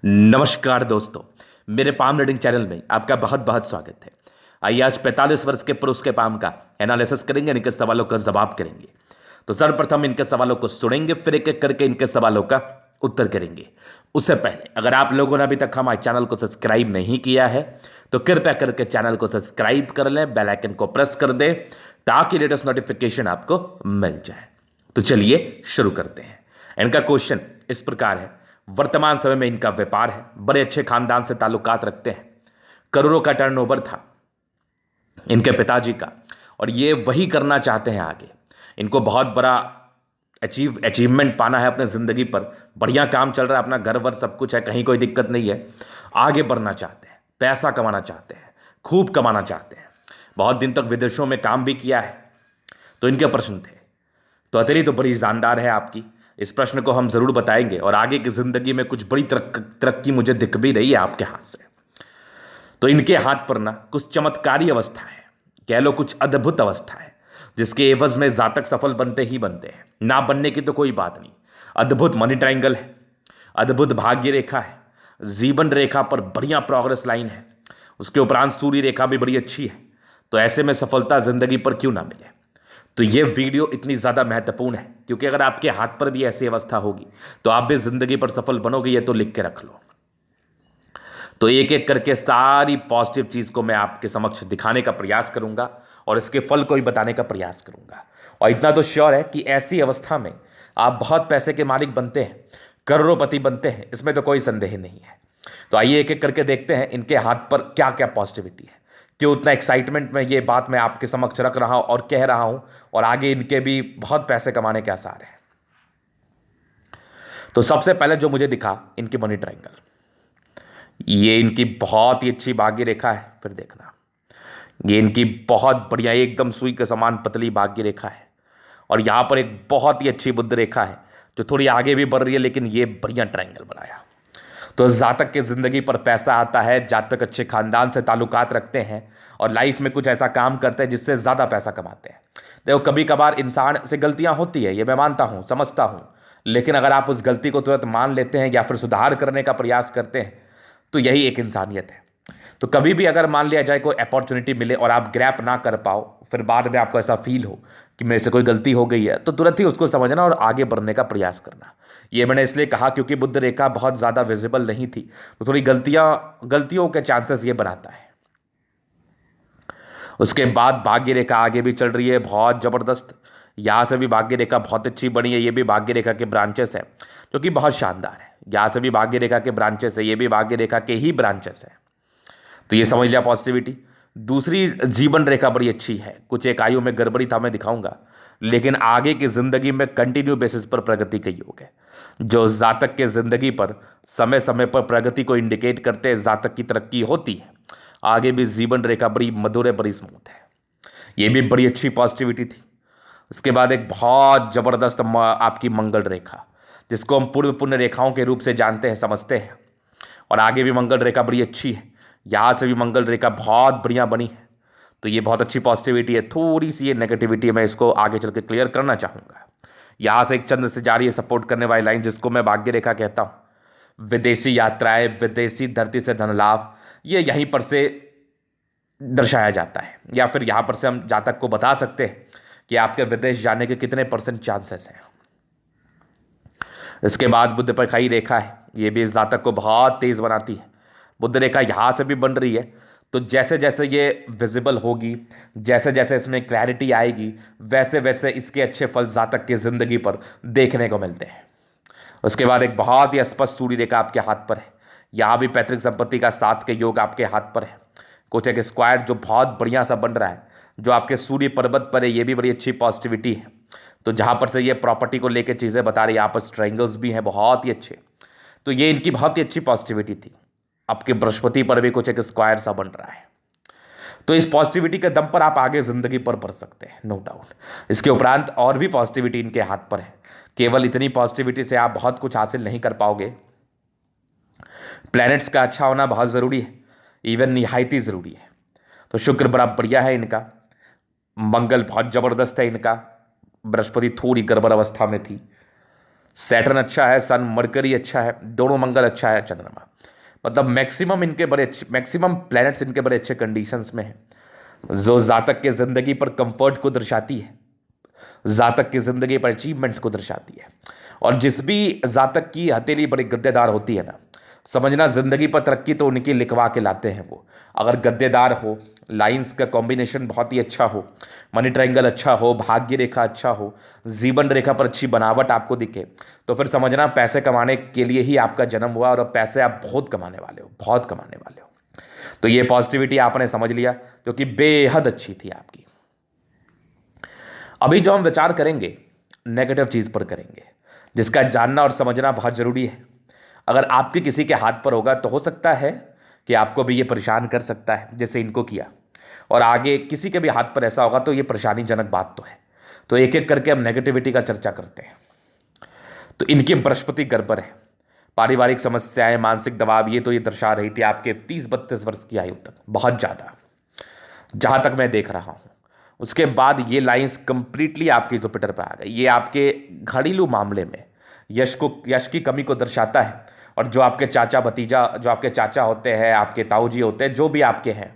नमस्कार दोस्तों, मेरे पाम रीडिंग चैनल में आपका बहुत बहुत स्वागत है। आइए आज 45 वर्ष के पुरुष के पाम का एनालिसिस करेंगे, इनके सवालों का जवाब करेंगे। तो सर्वप्रथम इनके सवालों को सुनेंगे, फिर एक एक करके इनके सवालों का उत्तर करेंगे। उससे पहले अगर आप लोगों ने अभी तक हमारे चैनल को सब्सक्राइब नहीं किया है तो कृपया करके चैनल को सब्सक्राइब कर लें, बेल आइकन को प्रेस कर दें ताकि लेटेस्ट नोटिफिकेशन आपको मिल जाए। तो चलिए शुरू करते हैं। इनका क्वेश्चन इस प्रकार है, वर्तमान समय में इनका व्यापार है, बड़े अच्छे खानदान से ताल्लुकात रखते हैं, करोड़ों का टर्नओवर था इनके पिताजी का और ये वही करना चाहते हैं आगे। इनको बहुत बड़ा अचीवमेंट पाना है अपने ज़िंदगी पर। बढ़िया काम चल रहा है, अपना घर वर सब कुछ है, कहीं कोई दिक्कत नहीं है। आगे बढ़ना चाहते हैं, पैसा कमाना चाहते हैं, खूब कमाना चाहते हैं। बहुत दिन तक विदेशों में काम भी किया है। तो इनके प्रश्न थे। तो हथेली तो बड़ी जानदार है आपकी, इस प्रश्न को हम जरूर बताएंगे और आगे की जिंदगी में कुछ बड़ी तरक्की मुझे दिख भी रही है आपके हाथ से। तो इनके हाथ पर ना कुछ चमत्कारी अवस्था है, कह लो कुछ अद्भुत अवस्था है, जिसके एवज में जातक सफल बनते ही बनते हैं। ना बनने की तो कोई बात नहीं। अद्भुत मनी ट्रायंगल है, अद्भुत भाग्य रेखा है, जीवन रेखा पर बढ़िया प्रोग्रेस लाइन है, उसके उपरांत सूर्य रेखा भी बड़ी अच्छी है। तो ऐसे में सफलता जिंदगी पर क्यों ना मिले। तो ये वीडियो इतनी ज़्यादा महत्वपूर्ण है क्योंकि अगर आपके हाथ पर भी ऐसी अवस्था होगी तो आप भी जिंदगी पर सफल बनोगे, ये तो लिख के रख लो। तो एक एक करके सारी पॉजिटिव चीज़ को मैं आपके समक्ष दिखाने का प्रयास करूंगा और इसके फल को भी बताने का प्रयास करूंगा। और इतना तो श्योर है कि ऐसी अवस्था में आप बहुत पैसे के मालिक बनते हैं, करोड़पति बनते हैं, इसमें तो कोई संदेह नहीं है। तो आइए एक एक करके देखते हैं इनके हाथ पर क्या क्या पॉजिटिविटी है, क्यों उतना एक्साइटमेंट में ये बात मैं आपके समक्ष रख रहा हूं और कह रहा हूं, और आगे इनके भी बहुत पैसे कमाने के आसार हैं। तो सबसे पहले जो मुझे दिखा इनकी मनी ट्रायंगल, ये इनकी बहुत ही अच्छी भाग्य रेखा है। फिर देखना, ये इनकी बहुत बढ़िया एकदम सुई के समान पतली भाग्य रेखा है और यहां पर एक बहुत ही अच्छी बुध रेखा है जो थोड़ी आगे भी बढ़ रही है, लेकिन ये बढ़िया ट्रायंगल बनाया। तो जातक की जिंदगी पर पैसा आता है, जातक अच्छे खानदान से ताल्लुकात रखते हैं और लाइफ में कुछ ऐसा काम करते हैं जिससे ज़्यादा पैसा कमाते हैं। देखो कभी कभार इंसान से गलतियां होती है, ये मैं मानता हूँ, समझता हूँ, लेकिन अगर आप उस गलती को तुरंत मान लेते हैं या फिर सुधार करने का प्रयास करते हैं तो यही एक इंसानियत है। तो कभी भी अगर मान लिया जाए कोई अपॉर्चुनिटी मिले और आप ग्रैप ना कर पाओ, फिर बाद में आपको ऐसा फील हो कि मेरे से कोई गलती हो गई है, तो तुरंत ही उसको समझना और आगे बढ़ने का प्रयास करना। ये मैंने इसलिए कहा क्योंकि बुध रेखा बहुत ज़्यादा विजिबल नहीं थी, तो थोड़ी गलतियों के चांसेस ये बनाता है। उसके बाद भाग्य रेखा आगे भी चल रही है बहुत ज़बरदस्त। यहाँ से भी भाग्य रेखा बहुत अच्छी बनी है, ये भी भाग्य रेखा के ब्रांचेस हैं जो कि बहुत शानदार है। यहाँ से भी भाग्य रेखा के ब्रांचेस है, ये भी भाग्य रेखा के ही ब्रांचेस है। तो ये समझ लिया पॉजिटिविटी। दूसरी जीवन रेखा बड़ी अच्छी है, कुछ एक आयु में गड़बड़ी था मैं दिखाऊंगा, लेकिन आगे की जिंदगी में कंटिन्यू बेसिस पर प्रगति का योग है। जो जातक के जिंदगी पर समय समय पर प्रगति को इंडिकेट करते हैं, जातक की तरक्की होती है। आगे भी जीवन रेखा बड़ी मधुर है, बड़ी स्मूथ है, ये भी बड़ी अच्छी पॉजिटिविटी थी। इसके बाद एक बहुत जबरदस्त आपकी मंगल रेखा, जिसको हम पूर्व पुण्य रेखाओं के रूप से जानते हैं, समझते हैं, और आगे भी मंगल रेखा बड़ी अच्छी है। यहाँ से भी मंगल रेखा बहुत बढ़िया बनी है, तो ये बहुत अच्छी पॉजिटिविटी है। थोड़ी सी ये नेगेटिविटी है, मैं इसको आगे चल के क्लियर करना चाहूँगा। यहाँ से एक चंद्र से जा रही है सपोर्ट करने वाली लाइन, जिसको मैं भाग्य रेखा कहता हूँ। विदेशी यात्राएं, विदेशी धरती से धन लाभ, ये यहीं पर से दर्शाया जाता है, या फिर यहाँ पर से हम जातक को बता सकते हैं कि आपके विदेश जाने के कितने % चांसेस हैं। इसके बाद बुध पर खाई रेखा है, ये भी इस जातक को बहुत तेज बनाती है। बुध रेखा यहाँ से भी बन रही है, तो जैसे जैसे ये विजिबल होगी, जैसे जैसे इसमें क्लैरिटी आएगी, वैसे वैसे इसके अच्छे फल जातक की जिंदगी पर देखने को मिलते हैं। उसके बाद एक बहुत ही स्पष्ट सूर्य रेखा आपके हाथ पर है। यहाँ भी पैतृक संपत्ति का 7 के योग आपके हाथ पर है। कुछ एक स्क्वायर जो बहुत बढ़िया सा बन रहा है, जो आपके सूर्य पर्वत पर है, ये भी बड़ी अच्छी पॉजिटिविटी है। तो जहाँ पर से ये प्रॉपर्टी को लेकर चीज़ें बता रही है, यहाँ पर ट्रायंगल्स भी हैं बहुत ही अच्छे। तो ये इनकी बहुत ही अच्छी पॉजिटिविटी थी। आपके बृहस्पति पर भी कुछ एक स्क्वायर सा बन रहा है, तो इस पॉजिटिविटी के दम पर आप आगे जिंदगी पर बढ़ सकते हैं, नो डाउट। इसके उपरांत और भी पॉजिटिविटी इनके हाथ पर है। केवल इतनी पॉजिटिविटी से आप बहुत कुछ हासिल नहीं कर पाओगे। प्लैनेट्स का अच्छा होना बहुत ज़रूरी है, इवन निहायती ज़रूरी है। तो शुक्र बड़ा बढ़िया है इनका, मंगल बहुत ज़बरदस्त है इनका, बृहस्पति थोड़ी गड़बड़ अवस्था में थी, सैटर्न अच्छा है, सन मरकरी अच्छा है, दोनों मंगल अच्छा है, चंद्रमा, मतलब मैक्सिमम इनके बड़े अच्छे, मैक्सिमम प्लैनेट्स इनके बड़े अच्छे कंडीशंस में है, जो जातक के ज़िंदगी पर कंफर्ट को दर्शाती है, जातक की ज़िंदगी पर अचीवमेंट्स को दर्शाती है। और जिस भी जातक की हथेली बड़ी गद्देदार होती है ना, समझना ज़िंदगी पर तरक्की तो उनकी लिखवा के लाते हैं वो। अगर गद्देदार हो, लाइंस का कॉम्बिनेशन बहुत ही अच्छा हो, मनी ट्रायंगल अच्छा हो, भाग्य रेखा अच्छा हो, जीवन रेखा पर अच्छी बनावट आपको दिखे, तो फिर समझना पैसे कमाने के लिए ही आपका जन्म हुआ और पैसे आप बहुत कमाने वाले हो, बहुत कमाने वाले हो। तो ये पॉजिटिविटी आपने समझ लिया जो कि बेहद अच्छी थी आपकी। अभी जो हम विचार करेंगे नेगेटिव चीज़ पर करेंगे, जिसका जानना और समझना बहुत ज़रूरी है। अगर आपके किसी के हाथ पर होगा तो हो सकता है कि आपको भी ये परेशान कर सकता है जैसे इनको किया, और आगे किसी के भी हाथ पर ऐसा होगा तो ये परेशानीजनक बात तो है। तो एक एक करके हम नेगेटिविटी का चर्चा करते हैं। तो इनकी बृहस्पति गड़बड़ है, पारिवारिक समस्याएं, मानसिक दबाव, ये तो ये दर्शा रही थी आपके 30-32 वर्ष की आयु तक, बहुत ज़्यादा, जहां तक मैं देख रहा हूं। उसके बाद ये लाइंस कंप्लीटली आपके जुपिटर पर आ गई। ये आपके घरेलू मामले में यश की कमी को दर्शाता है। और जो आपके चाचा भतीजा, जो आपके चाचा होते हैं, आपके ताऊ जी होते हैं, जो भी आपके हैं,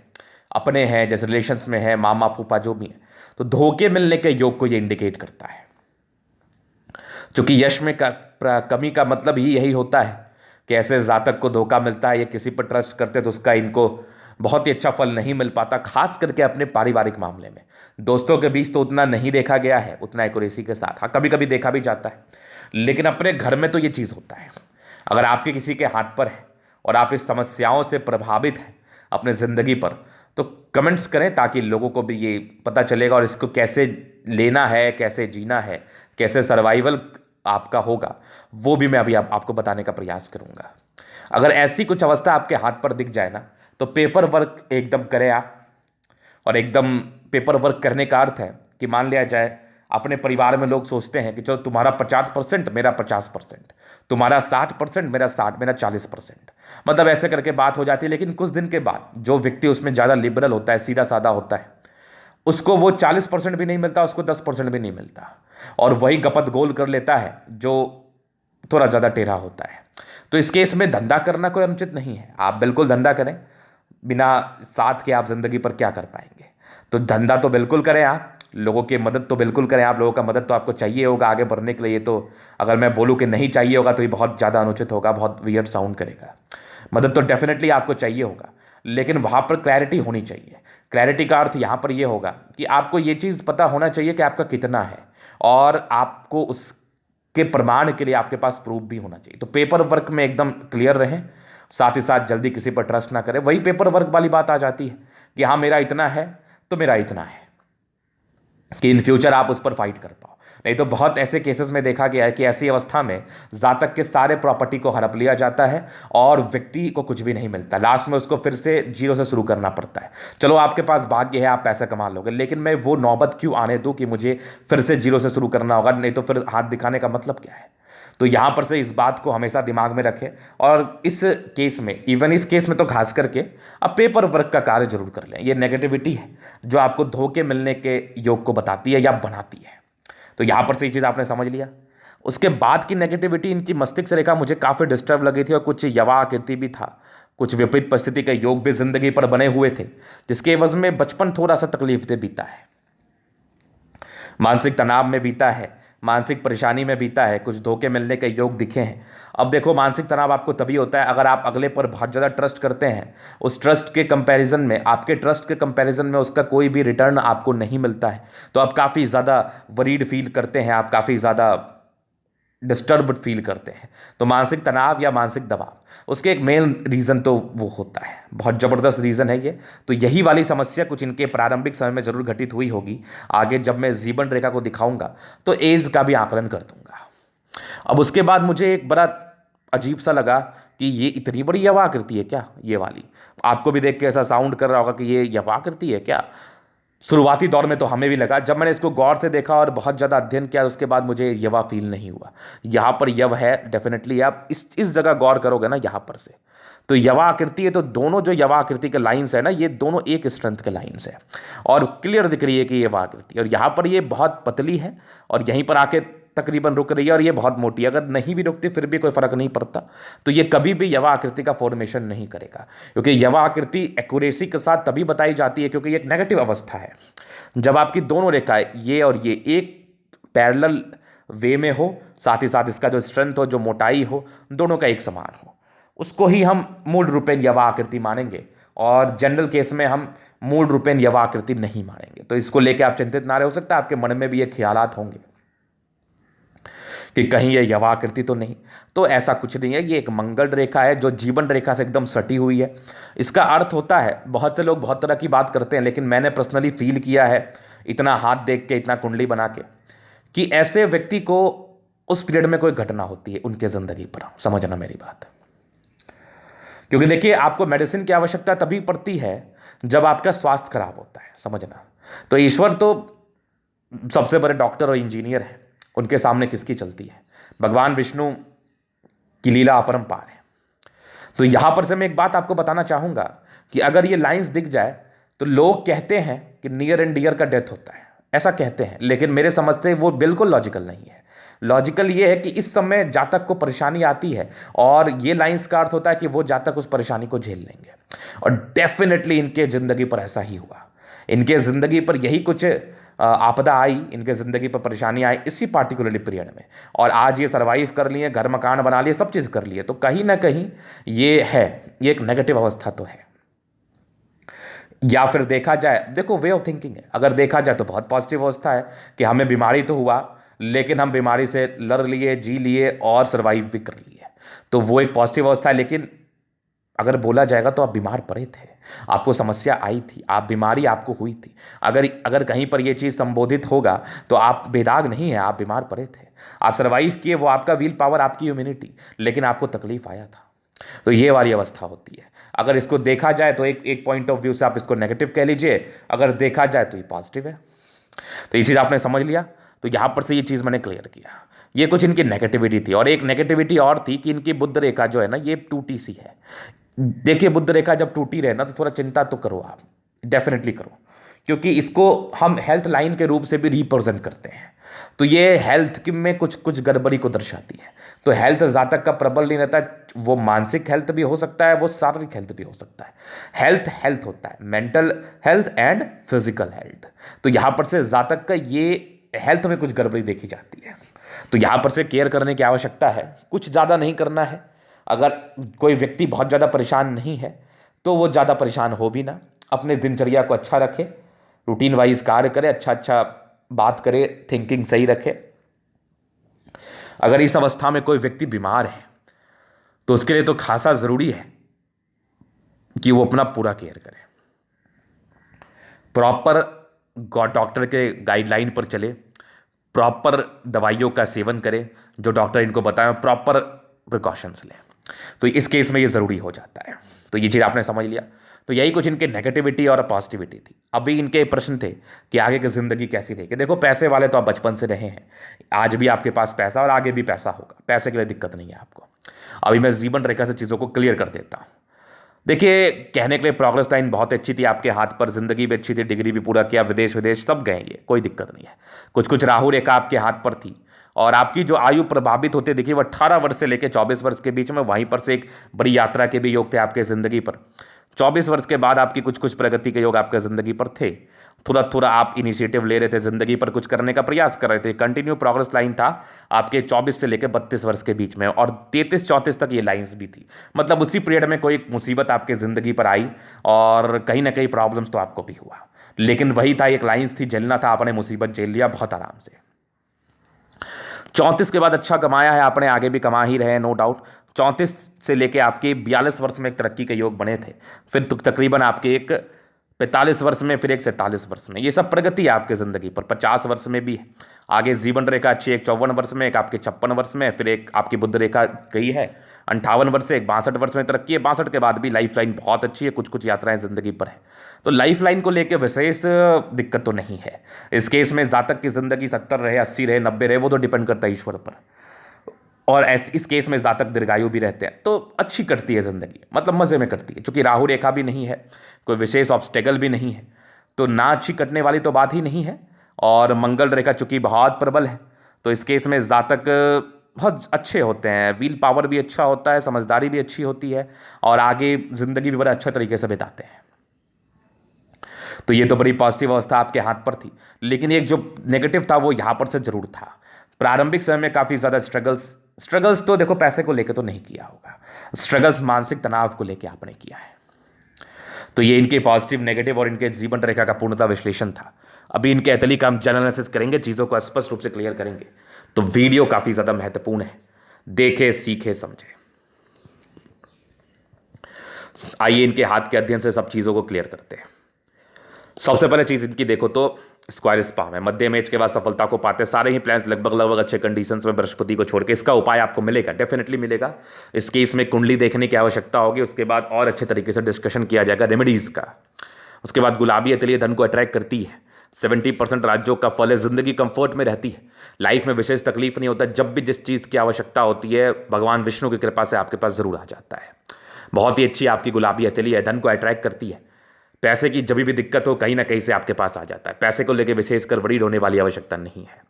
अपने हैं, जैसे रिलेशंस में है, मामा फूफा जो भी है, तो धोखे मिलने के योग को ये इंडिकेट करता है। क्योंकि यश में कमी का मतलब ही यही होता है कि ऐसे जातक को धोखा मिलता है, ये किसी पर ट्रस्ट करते तो उसका इनको बहुत ही अच्छा फल नहीं मिल पाता, खास करके अपने पारिवारिक मामले में। दोस्तों के बीच तो उतना नहीं देखा गया है, उतना एक्यूरेसी के साथ, हाँ कभी कभी देखा भी जाता है, लेकिन अपने घर में तो ये चीज़ होता है। अगर आपके किसी के हाथ पर है और आप इस समस्याओं से प्रभावित हैं अपने ज़िंदगी पर, तो कमेंट्स करें ताकि लोगों को भी ये पता चलेगा और इसको कैसे लेना है, कैसे जीना है, कैसे सर्वाइवल आपका होगा, वो भी मैं अभी आपको बताने का प्रयास करूंगा। अगर ऐसी कुछ अवस्था आपके हाथ पर दिख जाए ना, तो पेपर वर्क एकदम करें आप। और एकदम पेपर वर्क करने का अर्थ है कि मान लिया जाए अपने परिवार में लोग सोचते हैं कि चलो तुम्हारा 50% मेरा 50%, तुम्हारा 60% मेरा 60, मेरा 40%, मतलब ऐसे करके बात हो जाती है। लेकिन कुछ दिन के बाद जो व्यक्ति उसमें ज़्यादा लिबरल होता है, सीधा साधा होता है, उसको वो 40% भी नहीं मिलता, उसको 10% भी नहीं मिलता, और वही गपत गोल कर लेता है जो थोड़ा ज़्यादा टेढ़ा होता है। तो इस केस में धंधा करना कोई अनुचित नहीं है, आप बिल्कुल धंधा करें, बिना साथ के आप ज़िंदगी पर क्या कर पाएंगे। तो धंधा तो बिल्कुल करें आप, लोगों की मदद तो बिल्कुल करें आप, लोगों का मदद तो आपको चाहिए होगा आगे बढ़ने के लिए। तो अगर मैं बोलूँ कि नहीं चाहिए होगा तो ये बहुत ज़्यादा अनुचित होगा, बहुत वियर्ड साउंड करेगा। मदद तो डेफिनेटली आपको चाहिए होगा, लेकिन वहाँ पर क्लैरिटी होनी चाहिए। क्लैरिटी का अर्थ यहाँ पर यह होगा कि आपको ये चीज़ पता होना चाहिए कि आपका कितना है, और आपको उसके प्रमाण के लिए आपके पास प्रूफ भी होना चाहिए। तो पेपर वर्क में एकदम क्लियर रहें, साथ ही साथ जल्दी किसी पर ट्रस्ट ना करें। वही पेपर वर्क वाली बात आ जाती है कि हाँ मेरा इतना है तो मेरा इतना है, कि इन फ्यूचर आप उस पर फाइट कर पाओ। नहीं तो बहुत ऐसे केसेस में देखा गया है कि ऐसी अवस्था में जातक के सारे प्रॉपर्टी को हड़प लिया जाता है और व्यक्ति को कुछ भी नहीं मिलता, लास्ट में उसको फिर से जीरो से शुरू करना पड़ता है। चलो आपके पास भाग्य है, आप पैसा कमा लोगे, लेकिन मैं वो नौबत क्यों आने दूं कि मुझे फिर से जीरो से शुरू करना होगा, नहीं तो फिर हाथ दिखाने का मतलब क्या है। तो यहां पर से इस बात को हमेशा दिमाग में रखें। और इस केस में, इवन इस केस में तो खास करके अब पेपर वर्क का कार्य जरूर कर लें। ये नेगेटिविटी है जो आपको धोखे मिलने के योग को बताती है या बनाती है। तो यहां पर से ये चीज़ आपने समझ लिया। उसके बाद की नेगेटिविटी, इनकी मस्तिष्क रेखा मुझे काफ़ी डिस्टर्ब लगी थी, और कुछ यवा आकृति भी था, कुछ विपरीत परिस्थिति के योग भी जिंदगी पर बने हुए थे, जिसके एवज में बचपन थोड़ा सा तकलीफ दे बीता है, मानसिक तनाव में बीता है, मानसिक परेशानी में बीता है, कुछ धोखे मिलने के योग दिखे हैं। अब देखो, मानसिक तनाव आपको तभी होता है अगर आप अगले पर बहुत ज़्यादा ट्रस्ट करते हैं, उस ट्रस्ट के कंपैरिजन में, आपके ट्रस्ट के कंपैरिजन में उसका कोई भी रिटर्न आपको नहीं मिलता है, तो आप काफ़ी ज़्यादा वरीड फील करते हैं, आप काफ़ी ज़्यादा डिस्टर्ब फील करते हैं। तो मानसिक तनाव या मानसिक दबाव, उसके एक मेन रीज़न तो वो होता है, बहुत ज़बरदस्त रीज़न है ये। तो यही वाली समस्या कुछ इनके प्रारंभिक समय में ज़रूर घटित हुई होगी। आगे जब मैं जीवन रेखा को दिखाऊंगा तो एज का भी आकलन कर दूंगा। अब उसके बाद मुझे एक बड़ा अजीब सा लगा कि ये इतनी बड़ी यवा आकृति है क्या, ये वाली। आपको भी देख के ऐसा साउंड कर रहा होगा कि ये यवा आकृति है क्या। शुरुआती दौर में तो हमें भी लगा, जब मैंने इसको गौर से देखा और बहुत ज़्यादा अध्ययन किया उसके बाद मुझे यवा फील नहीं हुआ। यहाँ पर यव है डेफिनेटली, आप इस जगह गौर करोगे ना यहाँ पर से, तो यवा आकृति है। तो दोनों जो यवा आकृति के लाइंस है ना, ये दोनों एक स्ट्रेंथ के लाइंस है और क्लियर दिख रही है कि यवा आकृति, और यहाँ पर ये बहुत पतली है और यहीं पर आके तकरीबन रुक रही है और ये बहुत मोटी है। अगर नहीं भी रुकती फिर भी कोई फर्क नहीं पड़ता। तो ये कभी भी यवा आकृति का फॉर्मेशन नहीं करेगा, क्योंकि यवा आकृति एक्यूरेसी के साथ तभी बताई जाती है क्योंकि ये एक नेगेटिव अवस्था है। जब आपकी दोनों रेखाएं ये और ये एक पैरेलल वे में हो, साथ ही साथ इसका जो स्ट्रेंथ हो, जो मोटाई हो, दोनों का एक समान हो, उसको ही हम मूल रूपेण यवा आकृति मानेंगे। और जनरल केस में हम मूल रूपेण यवा आकृति नहीं मानेंगे। तो इसको लेके आप चिंतित ना रहे। हो सकता है आपके मन में भी ये ख्यालात होंगे कि कहीं ये यवा आकृति तो नहीं। तो ऐसा कुछ नहीं है, ये एक मंगल रेखा है जो जीवन रेखा से एकदम सटी हुई है। इसका अर्थ होता है, बहुत से लोग बहुत तरह की बात करते हैं, लेकिन मैंने पर्सनली फील किया है इतना हाथ देख के, इतना कुंडली बना के, कि ऐसे व्यक्ति को उस पीरियड में कोई घटना होती है उनके जिंदगी पर। समझना मेरी बात, क्योंकि देखिए आपको मेडिसिन की आवश्यकता तभी पड़ती है जब आपका स्वास्थ्य खराब होता है। समझना, तो ईश्वर तो सबसे बड़े डॉक्टर और इंजीनियर है, उनके सामने किसकी चलती है? भगवान विष्णु की लीला अपरंपार है। तो यहां पर से मैं एक बात आपको बताना चाहूंगा कि अगर ये लाइंस दिख जाए तो लोग कहते हैं कि नियर एंड डियर का डेथ होता है, ऐसा कहते हैं, लेकिन मेरे समझ से वो बिल्कुल लॉजिकल नहीं है। लॉजिकल ये है कि इस समय जातक को परेशानी आती है और ये लाइंस का अर्थ होता है कि वो जातक उस परेशानी को झेल लेंगे। और डेफिनेटली इनके जिंदगी पर ऐसा ही हुआ। इनके जिंदगी पर यही कुछ आपदा आई, इनके ज़िंदगी पर परेशानी आई इसी पार्टिकुलरली पीरियड में, और आज ये सर्वाइव कर लिए, घर मकान बना लिए, सब चीज़ कर लिए। तो कहीं ना कहीं ये है, ये एक नेगेटिव अवस्था तो है। या फिर देखा जाए, देखो वे ऑफ थिंकिंग है, अगर देखा जाए तो बहुत पॉजिटिव अवस्था है कि हमें बीमारी तो हुआ लेकिन हम बीमारी से लड़ लिए, जी लिए और सर्वाइव भी कर लिए, तो वो एक पॉजिटिव अवस्था है। लेकिन अगर बोला जाएगा तो आप बीमार पड़े थे, आपको समस्या आई थी, आप बीमारी आपको हुई थी। अगर कहीं पर यह चीज़ संबोधित होगा तो आप बेदाग नहीं है, आप बीमार पड़े थे, आप सर्वाइव किए, वो आपका विल पावर, आपकी इम्यूनिटी, लेकिन आपको तकलीफ आया था। तो ये वाली अवस्था होती है। अगर इसको देखा जाए तो एक पॉइंट ऑफ व्यू से आप इसको नेगेटिव कह लीजिए, अगर देखा जाए तो ये पॉजिटिव है। तो ये चीज़ आपने समझ लिया। तो यहाँ पर से ये चीज़ मैंने क्लियर किया। ये कुछ इनकी नेगेटिविटी थी, और एक नेगेटिविटी और थी कि इनकी बुध रेखा जो है ना, ये टूटी सी है। देखिए बुध रेखा जब टूटी रहे ना तो थोड़ा चिंता तो करो, आप डेफिनेटली करो, क्योंकि इसको हम हेल्थ लाइन के रूप से भी रिप्रेजेंट करते हैं। तो ये हेल्थ में कुछ कुछ गड़बड़ी को दर्शाती है। तो हेल्थ जातक का प्रबल नहीं रहता, वो मानसिक हेल्थ भी हो सकता है, वो शारीरिक हेल्थ भी हो सकता है। हेल्थ हेल्थ होता है, mental health and physical health. तो यहाँ पर से जातक का ये हेल्थ में कुछ गड़बड़ी देखी जाती है। तो यहाँ पर से केयर करने की आवश्यकता है, कुछ ज़्यादा नहीं करना है। अगर कोई व्यक्ति बहुत ज़्यादा परेशान नहीं है तो वो ज़्यादा परेशान हो भी ना, अपने दिनचर्या को अच्छा रखे, रूटीन वाइज कार्य करे, अच्छा बात करे, थिंकिंग सही रखे। अगर इस अवस्था में कोई व्यक्ति बीमार है तो उसके लिए तो खासा ज़रूरी है कि वो अपना पूरा केयर करे, प्रॉपर डॉक्टर के गाइडलाइन पर चले, प्रॉपर दवाइयों का सेवन करें जो डॉक्टर इनको बताएं, प्रॉपर प्रिकॉशंस लें। तो इस केस में ये ज़रूरी हो जाता है। तो ये चीज़ आपने समझ लिया। तो यही कुछ इनके नेगेटिविटी और पॉजिटिविटी थी। अभी इनके प्रश्न थे कि आगे की ज़िंदगी कैसी रहेगी। देखो पैसे वाले तो आप बचपन से रहे हैं, आज भी आपके पास पैसा और आगे भी पैसा होगा, पैसे के लिए दिक्कत नहीं है आपको। अभी मैं जीवन रेखा से चीज़ों को क्लियर कर देता हूँ। देखिए कहने के लिए प्रोग्रेस लाइन बहुत अच्छी थी आपके हाथ पर, जिंदगी भी अच्छी थी, डिग्री भी पूरा किया, विदेश विदेश सब गए, ये कोई दिक्कत नहीं है। कुछ कुछ राहु रेखा आपके हाथ पर थी, और आपकी जो आयु प्रभावित होते देखिए वो 18 वर्ष से लेकर 24 वर्ष के बीच में, वहीं पर से एक बड़ी यात्रा के भी योग थे आपके ज़िंदगी पर। 24 वर्ष के बाद आपकी कुछ कुछ प्रगति के योग आपके ज़िंदगी पर थे। थोड़ा थोड़ा आप इनिशिएटिव ले रहे थे, ज़िंदगी पर कुछ करने का प्रयास कर रहे थे। कंटिन्यू प्रोग्रेस लाइन था आपके 24 से लेकर 32 वर्ष के बीच में, और 33-34 तक ये लाइंस भी थी। मतलब उसी पीरियड में कोई मुसीबत आपके ज़िंदगी पर आई और कहीं ना कहीं प्रॉब्लम्स तो आपको भी हुआ, लेकिन वही था, एक लाइंस थी, झेलना था, आपने मुसीबत झेल लिया बहुत आराम से। 34 के बाद अच्छा कमाया है आपने, आगे भी कमा ही रहे हैं नो डाउट। 34 से लेके आपके 42 वर्ष में एक तरक्की के योग बने थे, फिर तो तकरीबन आपके एक 45 वर्ष में, फिर एक 47 वर्ष में, ये सब प्रगति है आपके ज़िंदगी पर। 50 वर्ष में भी आगे जीवन रेखा अच्छी, एक 54 वर्ष में, एक आपके 56 वर्ष में, फिर एक आपकी बुध रेखा गई है 58 वर्ष से, एक 62 वर्ष में तरक्की है। 62 के बाद भी लाइफ लाइन बहुत अच्छी है, कुछ कुछ यात्राएं ज़िंदगी पर है। तो लाइफ लाइन को लेकर विशेष दिक्कत तो नहीं है। इस केस में जातक की ज़िंदगी 70 रहे, 80 रहे, 90 रहे, वो तो डिपेंड करता है ईश्वर पर। और इस केस में जातक दीर्घायु भी रहते हैं, तो अच्छी कटती है ज़िंदगी, मतलब मज़े में कटती है। चूँकि राहु रेखा भी नहीं है, कोई विशेष ऑब्स्टेकल भी नहीं है, तो ना अच्छी कटने वाली तो बात ही नहीं है। और मंगल रेखा चूँकि बहुत प्रबल है, तो इस केस में जातक बहुत अच्छे होते हैं, व्हील पावर भी अच्छा होता है, समझदारी भी अच्छी होती है और आगे ज़िंदगी भी बड़े अच्छे तरीके से बिताते हैं। तो ये तो बड़ी पॉजिटिव अवस्था आपके हाथ पर थी, लेकिन एक जो नेगेटिव था वो यहाँ पर से जरूर था। प्रारंभिक समय में काफ़ी ज़्यादा स्ट्रगल्स तो देखो पैसे को लेकर तो नहीं किया होगा, स्ट्रगल्स मानसिक तनाव को लेकर आपने किया है। तो ये इनके पॉजिटिव नेगेटिव और इनके जीवन रेखा का पूर्णतः विश्लेषण था। अभी इनके एथली का हम एनालिसिस करेंगे, चीज़ों को स्पष्ट रूप से क्लियर करेंगे। तो वीडियो काफ़ी ज़्यादा महत्वपूर्ण है, देखे सीखे समझे। आइए इनके हाथ के अध्ययन से सब चीज़ों को क्लियर करते हैं। सबसे पहले चीज़ इनकी देखो तो स्क्वायर स्पाम है, मध्यम एज के बाद सफलता को पाते सारे ही प्लान्स लगभग अच्छे कंडीशंस में बृहस्पति को छोड़ के। इसका उपाय आपको मिलेगा, डेफिनेटली मिलेगा। इस केस में कुंडली देखने की आवश्यकता होगी, उसके बाद और अच्छे तरीके से डिस्कशन किया जाएगा रेमेडीज़ का। उसके बाद गुलाबी अतलिय धन को अट्रैक्ट करती है, 70% राज्यों का फल है, जिंदगी कंफर्ट में रहती है, लाइफ में विशेष तकलीफ नहीं होता। जब भी जिस चीज़ की आवश्यकता होती है भगवान विष्णु की कृपा से आपके पास जरूर आ जाता है। बहुत ही अच्छी आपकी गुलाबी अतलिय है, धन को अट्रैक्ट करती है। पैसे की जब भी दिक्कत हो कहीं ना कहीं से आपके पास आ जाता है। पैसे को लेकर विशेषकर वरीड होने वाली आवश्यकता नहीं है।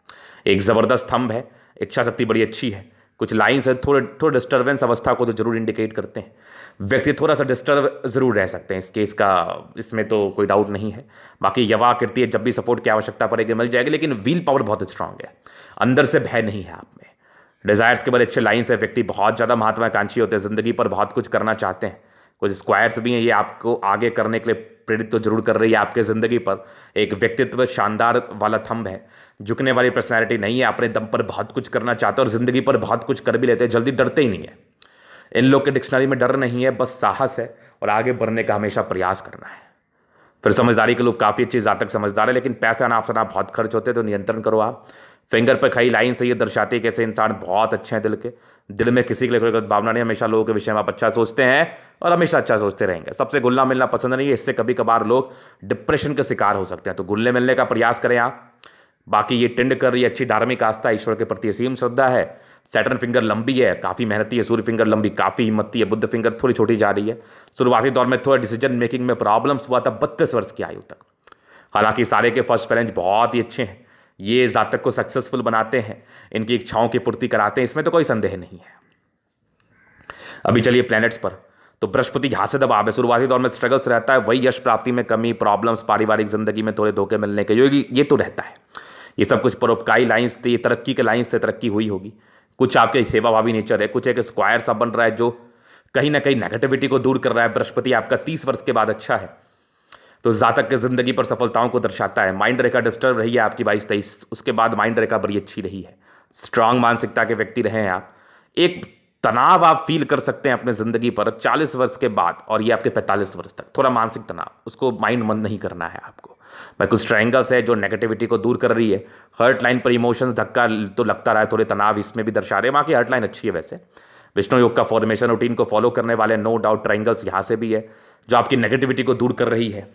एक ज़बरदस्त थंब है, इच्छा शक्ति बड़ी अच्छी है। कुछ लाइन्स है थोड़ा डिस्टर्बेंस अवस्था को तो जरूर इंडिकेट करते हैं। व्यक्ति थोड़ा सा डिस्टर्ब जरूर रह सकते हैं इस केस का, इसमें तो कोई डाउट नहीं है। बाकी यवा आकृति है, जब भी सपोर्ट की आवश्यकता पड़ेगी मिल जाएगी, लेकिन व्हील पावर बहुत स्ट्रांग है, अंदर से भय नहीं है आप में। डिजायर्स के बड़े अच्छे लाइन्स है, व्यक्ति बहुत ज़्यादा महत्वाकांक्षी होते हैं, जिंदगी पर बहुत कुछ करना चाहते हैं। कुछ स्क्वायर्स भी हैं, ये आपको आगे करने के लिए प्रेरित तो जरूर कर रही है आपके ज़िंदगी पर। एक व्यक्तित्व शानदार वाला थंब है, झुकने वाली पर्सनैलिटी नहीं है, अपने दम पर बहुत कुछ करना चाहते हैं और ज़िंदगी पर बहुत कुछ कर भी लेते हैं, जल्दी डरते ही नहीं है। इन लोग के डिक्शनरी में डर नहीं है, बस साहस है और आगे बढ़ने का हमेशा प्रयास करना है। फिर समझदारी के लोग काफ़ी अच्छी जातक समझदार है, लेकिन पैसा ना आपसे ना बहुत खर्च होते तो नियंत्रण करो आप। फिंगर पर खई लाइन से ये दर्शाती है कैसे इंसान बहुत अच्छे हैं, दिल में किसी के लिए कोई गलत भावना नहीं, हमेशा लोगों के विषय में आप अच्छा सोचते हैं और हमेशा अच्छा सोचते रहेंगे। सबसे घुलना मिलना पसंद नहीं है, इससे कभी कभार लोग डिप्रेशन के शिकार हो सकते हैं, तो घुलने मिलने का प्रयास करें आप। बाकी ये टिंड कर रही है, अच्छी धार्मिक आस्था, ईश्वर के प्रति असीम श्रद्धा है। सैटर्न फिंगर लंबी है, काफ़ी मेहनती है। सूर्य फिंगर लंबी, काफ़ी हिम्मती है। बुद्ध फिंगर थोड़ी छोटी जा रही है। शुरुआती दौर में थोड़ा डिसीजन मेकिंग में प्रॉब्लम्स हुआ था 32 वर्ष की आयु तक। हालांकि सारे के फर्स्ट फैलेंज बहुत ही अच्छे हैं, ये जातक को सक्सेसफुल बनाते हैं, इनकी इच्छाओं की पूर्ति कराते हैं, इसमें तो कोई संदेह नहीं है। अभी चलिए प्लैनेट्स पर। तो बृहस्पति यहां से दबाव है, शुरुआती दौर में स्ट्रगल्स रहता है, वही यश प्राप्ति में कमी, प्रॉब्लम्स, पारिवारिक जिंदगी में थोड़े धोखे मिलने के ये तो रहता है। ये सब कुछ परोपकारी लाइन्स थे, तरक्की के लाइन्स से तरक्की हुई होगी। कुछ आपके सेवाभावी नेचर है, कुछ एक स्क्वायर सा बन रहा है जो कहीं ना कहीं नेगेटिविटी को दूर कर रहा है। बृहस्पति आपका 30 वर्ष के बाद अच्छा है, तो जातक के जिंदगी पर सफलताओं को दर्शाता है। माइंड रेखा डिस्टर्ब रही है आपकी 22-23, उसके बाद माइंड रेखा बड़ी अच्छी रही है। स्ट्रांग मानसिकता के व्यक्ति रहे हैं आप। एक तनाव आप फील कर सकते हैं अपने जिंदगी पर 40 वर्ष के बाद, और ये आपके 45 वर्ष तक थोड़ा मानसिक तनाव, उसको माइंड मंद नहीं करना है आपको। भाई कुछ ट्रायंगल्स है जो नेगेटिविटी को दूर कर रही है। हर्ट लाइन पर इमोशंस धक्का तो लगता रहा है, थोड़े तनाव इसमें भी दर्शा रहे हैं। बाकी हर्ट लाइन अच्छी है वैसे। विष्णु योग का फॉर्मेशन रूटीन को फॉलो करने वाले नो डाउट ट्रायंगल्स यहाँ से भी है जो आपकी नेगेटिविटी को दूर कर रही है।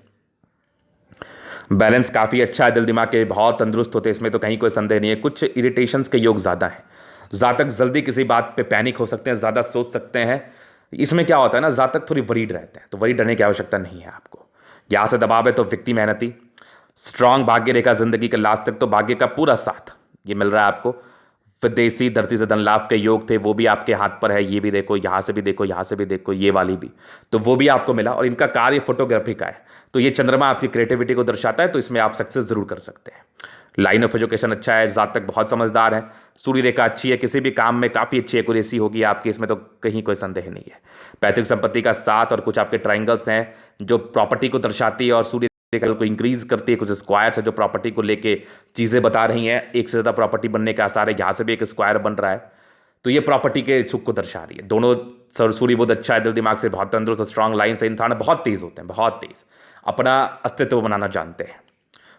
बैलेंस काफ़ी अच्छा है, दिल दिमाग के बहुत तंदुरुस्त होते हैं, इसमें तो कहीं कोई संदेह नहीं है। कुछ इरिटेशंस के योग ज़्यादा हैं, जातक जल्दी किसी बात पे पैनिक हो सकते हैं, ज़्यादा सोच सकते हैं। इसमें क्या होता है ना, जातक थोड़ी वरीड रहते हैं, तो वरीड रहने की आवश्यकता नहीं है आपको। यहाँ से दबाव है तो व्यक्ति मेहनती, स्ट्रांग भाग्य रेखा जिंदगी के लास्ट तक, तो भाग्य का पूरा साथ ये मिल रहा है आपको। विदेशी धरती से धन लाभ के योग थे, वो भी आपके हाथ पर है। ये भी देखो, यहाँ से भी देखो, यहाँ से भी देखो, ये वाली भी, तो वो भी आपको मिला। और इनका कार्य फोटोग्राफी का है, तो ये चंद्रमा आपकी क्रिएटिविटी को दर्शाता है, तो इसमें आप सक्सेस जरूर कर सकते हैं। लाइन ऑफ एजुकेशन अच्छा है, जातक बहुत समझदार है, सूर्य रेखा अच्छी है, किसी भी काम में काफ़ी अच्छी एक्यूरेसी होगी आपकी, इसमें तो कहीं कोई संदेह नहीं है। पैतृक संपत्ति का साथ और कुछ आपके ट्राइंगल्स हैं जो प्रॉपर्टी को दर्शाती है और सूर्य रेखा को इंक्रीज करती है। कुछ स्क्वायर्स है जो प्रॉपर्टी को लेके चीज़ें बता रही हैं, एक से ज़्यादा प्रॉपर्टी बनने का आसार है। यहाँ से भी एक स्क्वायर बन रहा है, तो ये प्रॉपर्टी के सुख को दर्शा रही है। दोनों सूर्य बहुत अच्छा है, दिल दिमाग से बहुत तंदुरुस्त, स्ट्रांग लाइन से इंसान बहुत तेज़ होते हैं, बहुत तेज़ अपना अस्तित्व बनाना जानते हैं।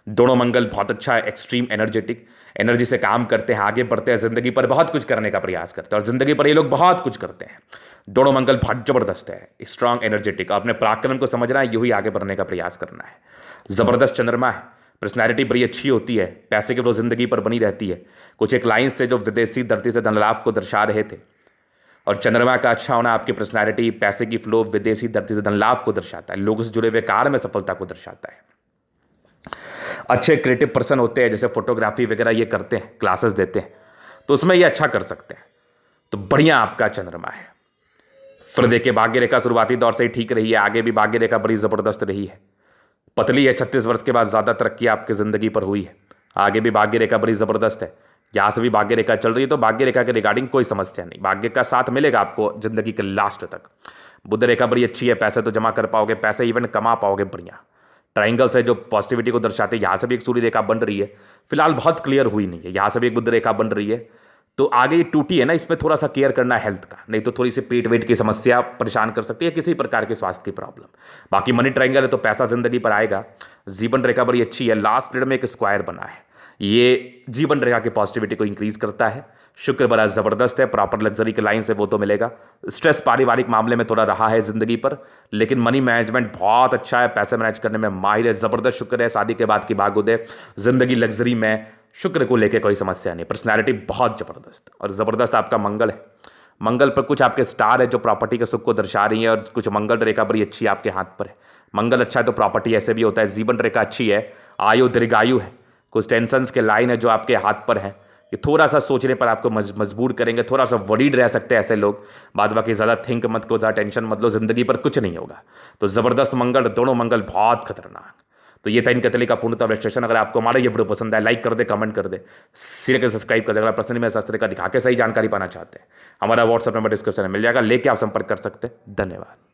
दोनों मंगल बहुत अच्छा है, एक्सट्रीम एनर्जेटिक, एनर्जी से काम करते हैं, आगे बढ़ते हैं, जिंदगी पर बहुत कुछ करने का प्रयास करते हैं और जिंदगी पर ये लोग बहुत कुछ करते हैं। दोनों मंगल बहुत जबरदस्त है, स्ट्रांग एनर्जेटिक, और अपने पराक्रम को समझना है, यही आगे बढ़ने का प्रयास करना है। जबरदस्त चंद्रमा है, पर्सनैलिटी बड़ी अच्छी होती है, पैसे के वो जिंदगी पर बनी रहती है। कुछ एक लाइन्स थे जो विदेशी धरती से धन लाभ को दर्शा रहे थे, और चंद्रमा का अच्छा होना आपकी पर्सनैलिटी, पैसे की फ्लो, विदेशी धरती से धन लाभ को दर्शाता है, लोगों से जुड़े हुए कार्य में सफलता को दर्शाता है। अच्छे क्रिएटिव पर्सन होते हैं, जैसे फोटोग्राफी वगैरह ये करते हैं, क्लासेस देते हैं, तो उसमें ये अच्छा कर सकते हैं। तो बढ़िया आपका चंद्रमा है। फिर देखिए भाग्य रेखा शुरुआती दौर से ही ठीक रही है, आगे भी भाग्य रेखा बड़ी जबरदस्त रही है, पतली है। 36 वर्ष के बाद ज्यादा तरक्की आपकी जिंदगी पर हुई है, आगे भी भाग्य रेखा बड़ी जबरदस्त है। यहां से भी भाग्य रेखा चल रही है, तो भाग्य रेखा के रिगार्डिंग कोई समस्या नहीं, भाग्य का साथ मिलेगा आपको जिंदगी के लास्ट तक। बुध रेखा बड़ी अच्छी है, पैसे तो जमा कर पाओगे, पैसे इवन कमा पाओगे बढ़िया। ट्राइंगल से जो पॉजिटिविटी को दर्शाते हैं, यहां से भी एक सूर्य रेखा बन रही है, फिलहाल बहुत क्लियर हुई नहीं है। यहां से भी एक बुध रेखा बन रही है, तो आगे ये टूटी है ना, इसमें थोड़ा सा केयर करना है हेल्थ का, नहीं तो थोड़ी सी पेट वेट की समस्या परेशान कर सकती है, किसी प्रकार के स्वास्थ्य की प्रॉब्लम। बाकी मनी ट्रायंगल है तो पैसा जिंदगी पर आएगा। जीवन रेखा बड़ी अच्छी है, लास्ट पीरियड में एक स्क्वायर बना है, ये जीवन रेखा की पॉजिटिविटी को इंक्रीज करता है। शुक्र बड़ा जबरदस्त है, प्रॉपर लग्जरी के लाइन से वो तो मिलेगा। स्ट्रेस पारिवारिक मामले में थोड़ा रहा है जिंदगी पर, लेकिन मनी मैनेजमेंट बहुत अच्छा है, पैसे मैनेज करने में माहिर है, जबरदस्त शुक्र है। शादी के बाद की भागोदय, जिंदगी लग्जरी में शुक्र को लेकर कोई समस्या नहीं। पर्सनैलिटी बहुत जबरदस्त, और जबरदस्त आपका मंगल है। मंगल पर कुछ आपके स्टार है जो प्रॉपर्टी के सुख को दर्शा रही है, और कुछ मंगल रेखा बड़ी अच्छी आपके हाथ पर है। मंगल अच्छा है तो प्रॉपर्टी ऐसे भी होता है। जीवन रेखा अच्छी है, आयु दीर्घायु है। कुछ टेंशंस के लाइन है जो आपके हाथ पर है, ये थोड़ा सा सोचने पर आपको मजबूर करेंगे, थोड़ा सा वरीड रह सकते हैं ऐसे लोग। बाद बाकी ज़्यादा थिंक मत करो, ज़्यादा टेंशन मत लो, जिंदगी पर कुछ नहीं होगा। तो ज़बरदस्त मंगल, दोनों मंगल बहुत खतरनाक। तो ये था इन कतली का पूर्णतः विश्लेषण। अगर आपको हमारा ये वीडियो पसंद आए, लाइक कर दे, कमेंट कर दे, सिरे के सब्सक्राइब कर दे। अगर पर्सनली मेरे शास्त्र का दिखा के सही जानकारी पाना चाहते हैं, हमारा व्हाट्सअप नंबर डिस्क्रिप्शन में मिल जाएगा, लेके आप संपर्क कर सकते हैं। धन्यवाद।